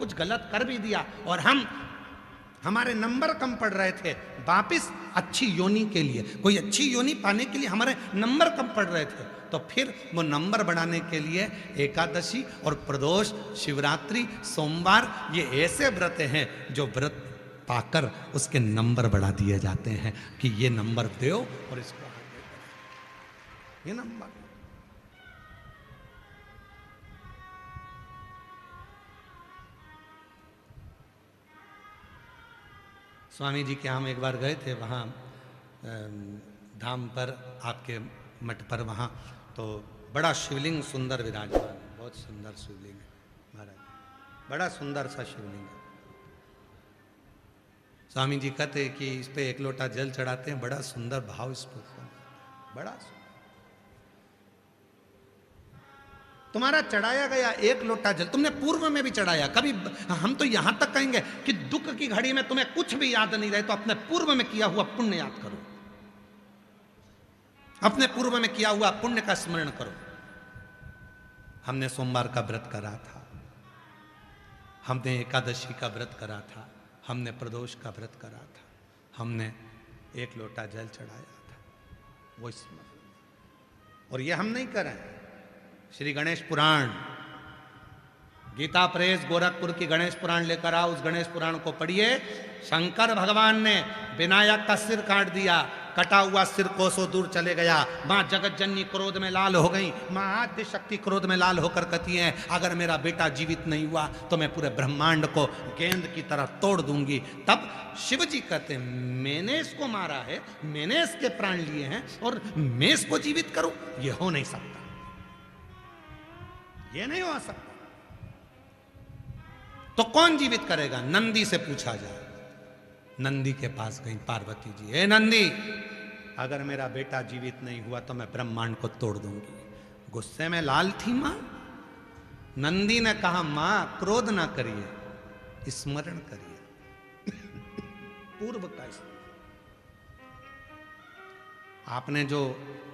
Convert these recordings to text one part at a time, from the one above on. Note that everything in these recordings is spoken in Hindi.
कुछ गलत कर भी दिया और हमारे नंबर कम पड़ रहे थे, वापिस अच्छी योनि के लिए, कोई अच्छी योनि पाने के लिए हमारे नंबर कम पड़ रहे थे, तो फिर वो नंबर बढ़ाने के लिए एकादशी और प्रदोष, शिवरात्रि, सोमवार, ये ऐसे व्रत हैं जो व्रत पाकर उसके नंबर बढ़ा दिए जाते हैं कि ये नंबर दो और इसको ये नंबर। स्वामी जी के हम एक बार गए थे वहाँ धाम पर, आपके मठ पर, वहाँ तो बड़ा शिवलिंग सुंदर विराजमान, बहुत सुंदर शिवलिंग है महाराज, बड़ा सुंदर सा शिवलिंग है। स्वामी जी कहते हैं कि इस पे एक लोटा जल चढ़ाते हैं, बड़ा सुंदर भाव इस पर, बड़ा सुंदर। तुम्हारा चढ़ाया गया एक लोटा जल तुमने पूर्व में भी चढ़ाया, कभी हम तो यहां तक कहेंगे कि दुख की घड़ी में तुम्हें कुछ भी याद नहीं रहे तो अपने पूर्व में किया हुआ पुण्य याद करो, अपने पूर्व में किया हुआ पुण्य का स्मरण करो। हमने सोमवार का व्रत करा था, हमने एकादशी का व्रत करा था, हमने प्रदोष का व्रत करा था, हमने एक लोटा जल चढ़ाया था, वो स्मरण। और ये हम नहीं करें, श्री गणेश पुराण, गीता प्रेस गोरखपुर की गणेश पुराण लेकर आओ, उस गणेश पुराण को पढ़िए। शंकर भगवान ने विनायक का सिर काट दिया, कटा हुआ सिर कोसों दूर चले गया। मां जगत जननी क्रोध में लाल हो गई, मां आद्य शक्ति क्रोध में लाल होकर कहती है अगर मेरा बेटा जीवित नहीं हुआ तो मैं पूरे ब्रह्मांड को गेंद की तरह तोड़ दूंगी। तब शिव जी कहते हैं मैंने इसको मारा है, मैंने इसके प्राण लिए हैं और मैं इसको जीवित करूं, यह हो नहीं सकता, ये नहीं हो सकता। तो कौन जीवित करेगा? नंदी से पूछा जाए। नंदी के पास गई पार्वती जी, हे नंदी अगर मेरा बेटा जीवित नहीं हुआ तो मैं ब्रह्मांड को तोड़ दूंगी। गुस्से में लाल थी मां। नंदी ने कहा मां क्रोध ना करिए, स्मरण करिए पूर्व का। आपने जो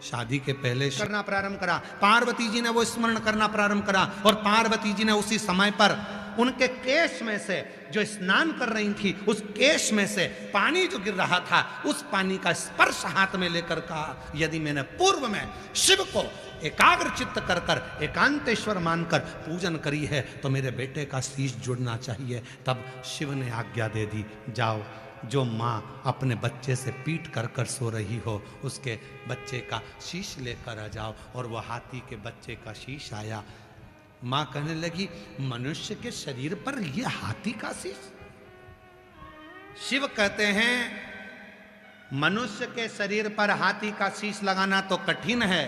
शादी के पहले करना प्रारंभ करा, पार्वती जी ने वो स्मरण करना प्रारंभ करा और पार्वती जी ने उसी समय पर उनके केश में से जो स्नान कर रही थी, उस केश में से पानी जो गिर रहा था, उस पानी का स्पर्श हाथ में लेकर कहा यदि मैंने पूर्व में शिव को एकाग्र चित्त कर कर एकांतेश्वर मानकर पूजन करी है तो मेरे बेटे का शीश जुड़ना चाहिए। तब शिव ने आज्ञा दे दी, जाओ जो माँ अपने बच्चे से पीट कर कर सो रही हो उसके बच्चे का शीश लेकर आ जाओ। और वो हाथी के बच्चे का शीश आया। माँ कहने लगी मनुष्य के शरीर पर यह हाथी का शीश? शिव कहते हैं मनुष्य के शरीर पर हाथी का शीश लगाना तो कठिन है,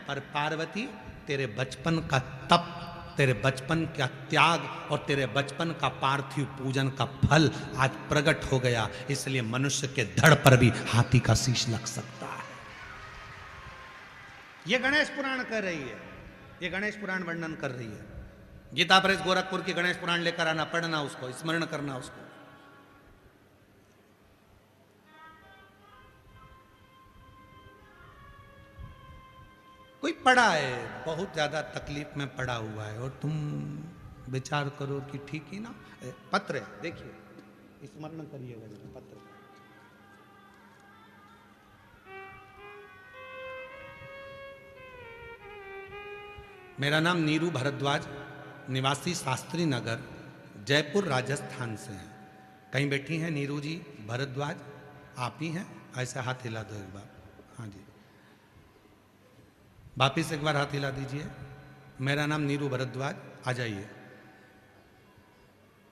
पर पार्वती तेरे बचपन का तप, तेरे बचपन का त्याग और तेरे बचपन का पार्थिव पूजन का फल आज प्रकट हो गया, इसलिए मनुष्य के धड़ पर भी हाथी का शीश लग सकता है। यह गणेश पुराण कर रही है, ये गणेश पुराण वर्णन कर रही है। गीता प्रेस गोरखपुर की गणेश पुराण लेकर आना, पढ़ना उसको, स्मरण करना उसको। कोई पड़ा है, बहुत ज्यादा तकलीफ में पड़ा हुआ है और तुम विचार करो कि ठीक ही ना। पत्र है, देखिए, स्मरण करिएगा पत्र। मेरा नाम नीरू भारद्वाज, निवासी शास्त्री नगर, जयपुर राजस्थान से है। कहीं बैठी हैं नीरू जी भारद्वाज? आप ही हैं? ऐसा हाथ हिला दो एक बार। हाँ जी, वापिस एक बार हाथ हिला दीजिए। मेरा नाम नीरू भारद्वाज, आ जाइए।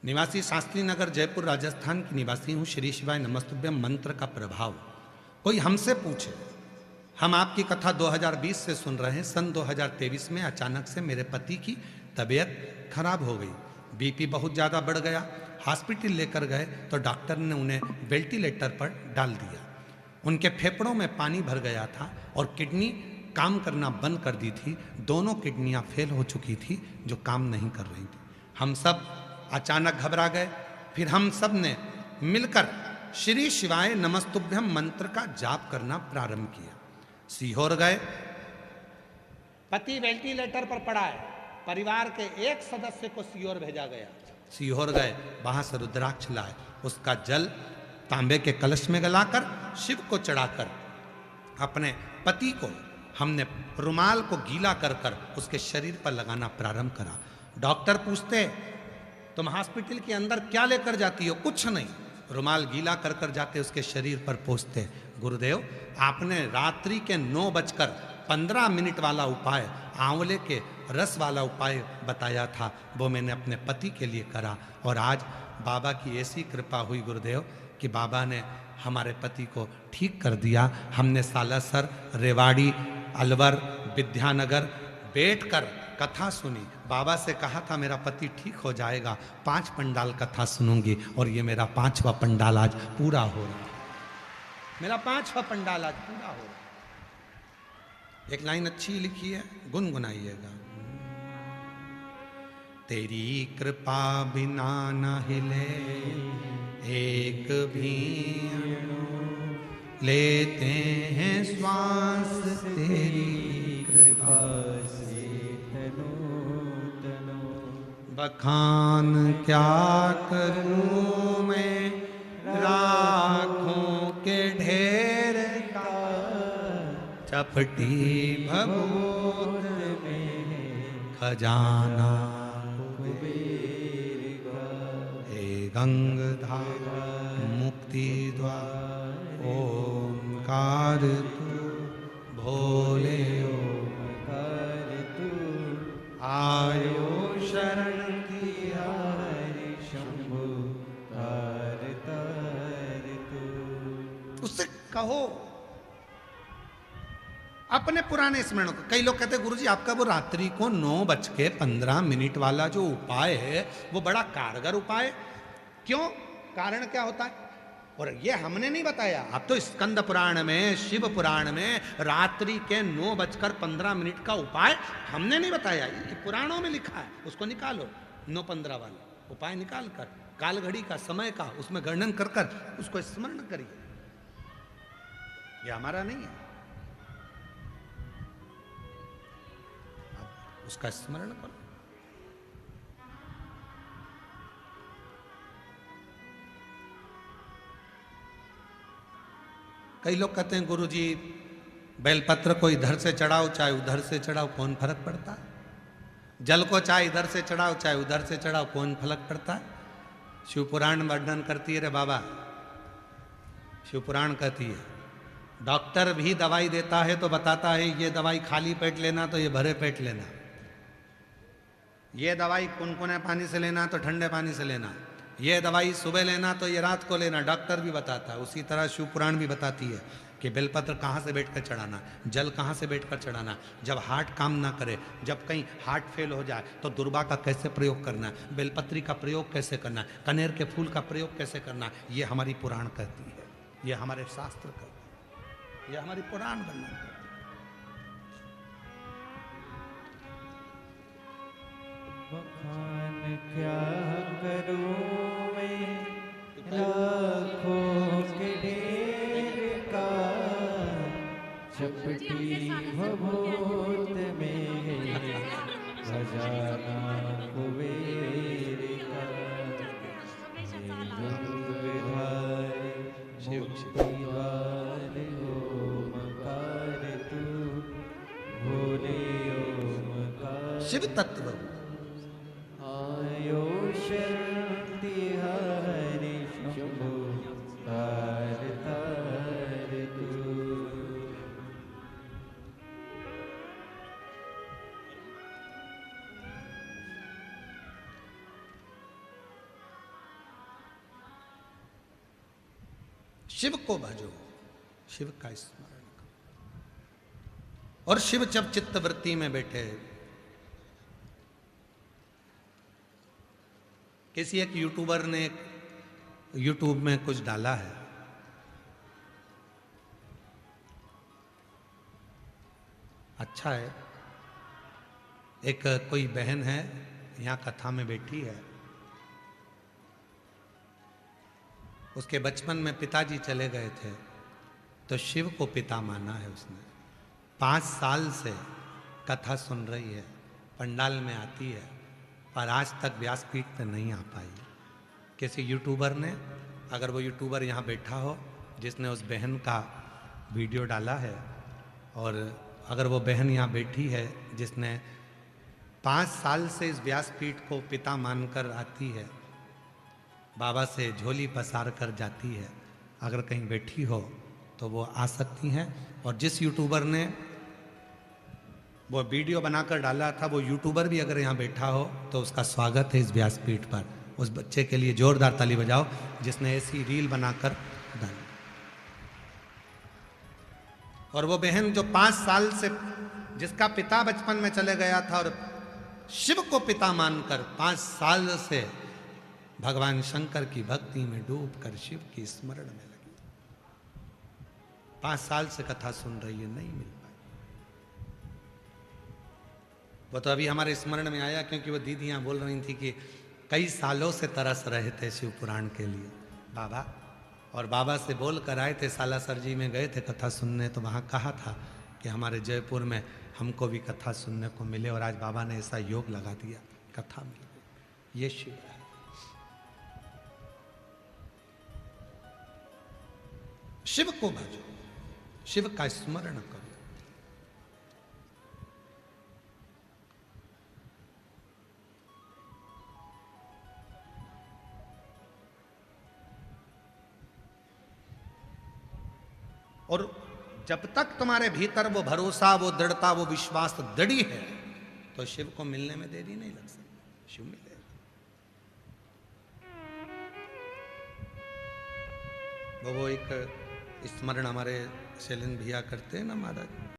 निवासी शास्त्री नगर, जयपुर राजस्थान की निवासी हूँ। श्री शिवाय नमस्तुभ्यम मंत्र का प्रभाव। कोई हमसे पूछे, हम आपकी कथा 2020 से सुन रहे हैं। सन 2023 में अचानक से मेरे पति की तबीयत खराब हो गई, बीपी बहुत ज़्यादा बढ़ गया। हॉस्पिटल लेकर गए तो डॉक्टर ने उन्हें वेंटिलेटर पर डाल दिया। उनके फेफड़ों में पानी भर गया था और किडनी काम करना बंद कर दी थी। दोनों किडनियां फेल हो चुकी थी जो काम नहीं कर रही थी। हम सब अचानक घबरा गए। फिर हम सब ने मिलकर श्री शिवाय नमस्तुभ्यम मंत्र का जाप करना प्रारंभ किया। सीहोर गए, पति वेंटिलेटर पर पड़ा है, परिवार के एक सदस्य को सीहोर भेजा गया। सीहोर गए, वहां से रुद्राक्ष लाए, उसका जल तांबे के कलश में गलाकर शिव को चढ़ाकर अपने पति को हमने रुमाल को गीला कर कर उसके शरीर पर लगाना प्रारंभ करा। डॉक्टर पूछते तुम हॉस्पिटल के अंदर क्या लेकर जाती हो? कुछ नहीं, रुमाल गीला कर कर जाते उसके शरीर पर पोंछते। गुरुदेव, आपने रात्रि के 9:15 वाला उपाय, आंवले के रस वाला उपाय बताया था, वो मैंने अपने पति के लिए करा और आज बाबा की ऐसी कृपा हुई गुरुदेव कि बाबा ने हमारे पति को ठीक कर दिया। हमने सालासर, रेवाड़ी, अलवर, विद्यानगर बैठकर कथा सुनी। बाबा से कहा था मेरा पति ठीक हो जाएगा, 5 पंडाल कथा सुनूंगी और ये मेरा 5वां पंडाल आज पूरा हो रहा है। मेरा 5वां पंडाल आज पूरा हो रहा है। एक लाइन अच्छी लिखी है, गुनगुनाइएगा। तेरी कृपा बिना न हिले एक भी अणु, लेते हैं श्वास तेरी कृपा से तनो तनो। बखान क्या करूं मैं राखों के ढेर का, चपटी भभूत में खजाना गंगधारा मुक्ति द्वार। ओंकार तू भोले ओंकार तू, आयो शरण तिहारी शंभु तार तार तू। उससे कहो अपने पुराने स्मरण को। कई लोग कहते हैं गुरुजी आपका वो रात्रि को 9:15 वाला जो उपाय है वो बड़ा कारगर उपाय, क्यों? कारण क्या होता है? और ये हमने नहीं बताया, अब तो स्कंद पुराण में, शिव पुराण में रात्रि के 9:15 का उपाय हमने नहीं बताया, ये पुराणों में लिखा है। उसको निकालो, 9:15 वाला उपाय निकाल कर, काल घड़ी का, समय का उसमें वर्णन कर कर उसको स्मरण करिए। ये हमारा नहीं है, उसका स्मरण करो। कई लोग कहते हैं गुरुजी बेलपत्र को इधर से चढ़ाओ चाहे उधर से चढ़ाओ, कौन फर्क पड़ता है? जल को चाहे इधर से चढ़ाओ चाहे उधर से चढ़ाओ, कौन फर्क पड़ता है? शिवपुराण वर्णन करती है रे बाबा, शिवपुराण कहती है डॉक्टर भी दवाई देता है तो बताता है ये दवाई खाली पेट लेना तो ये भरे पेट लेना, ये दवाई कुनकुने पानी से लेना तो ठंडे पानी से लेना, ये दवाई सुबह लेना तो ये रात को लेना, डॉक्टर भी बताता है। उसी तरह शिवपुराण भी बताती है कि बेलपत्र कहाँ से बैठकर चढ़ाना, जल कहाँ से बैठकर चढ़ाना, जब हार्ट काम ना करे, जब कहीं हार्ट फेल हो जाए तो दुर्बा का कैसे प्रयोग करना, बेलपत्री का प्रयोग कैसे करना, कनेर के फूल का प्रयोग कैसे करना, ये हमारी पुराण कहती है, ये हमारे शास्त्र कहते हैं, ये हमारी पुराण वर्णन करती है। बखान क्या करूं मैं लाखों के ढेर का, चपटी भभूत में खजाना कुबेर का। मुक्ति वाले ओमकार तू, भोले ओमकार। शिव तत्व शिव को भजो, शिव का स्मरण करो। और शिव जब चित्तवृत्ति में बैठे, किसी एक यूट्यूबर ने यूट्यूब में कुछ डाला है, अच्छा है। एक कोई बहन है यहाँ कथा में बैठी है, उसके बचपन में पिताजी चले गए थे तो शिव को पिता माना है उसने। 5 साल से कथा सुन रही है, पंडाल में आती है पर आज तक व्यासपीठ पे नहीं आ पाई। किसी यूट्यूबर ने, अगर वो यूट्यूबर यहाँ बैठा हो जिसने उस बहन का वीडियो डाला है, और अगर वो बहन यहाँ बैठी है जिसने 5 साल से इस व्यासपीठ को पिता मानकर आती है, बाबा से झोली पसार कर जाती है, अगर कहीं बैठी हो तो वो आ सकती हैं। और जिस यूट्यूबर ने वो वीडियो बनाकर डाला था, वो यूट्यूबर भी अगर यहाँ बैठा हो तो उसका स्वागत है इस व्यासपीठ पर। उस बच्चे के लिए जोरदार ताली बजाओ जिसने ऐसी रील बनाकर डाली। और वो बहन जो 5 साल से, जिसका पिता बचपन में चले गया था और शिव को पिता मानकर 5 साल से भगवान शंकर की भक्ति में डूबकर शिव की स्मरण में लगी, 5 साल से कथा सुन रही है, नहीं मिल पाई। वो तो अभी हमारे स्मरण में आया क्योंकि वो दीदियां बोल रही थी कि कई सालों से तरस रहे थे शिव पुराण के लिए बाबा, और बाबा से बोल कर आए थे, सालासर जी में गए थे कथा सुनने, तो वहाँ कहा था कि हमारे जयपुर में हमको भी कथा सुनने को मिले, और आज बाबा ने ऐसा योग लगा दिया, कथा मिल गई। ये शिव है। शिव को भजो, शिव का स्मरण करो। और जब तक तुम्हारे भीतर वो भरोसा, वो दृढ़ता, वो विश्वास दृढ़ी है, तो शिव को मिलने में देरी नहीं लग सकती, शिव मिलेगा। वो एक स्मरण हमारे शैलेंद्र भैया करते हैं ना महाराज,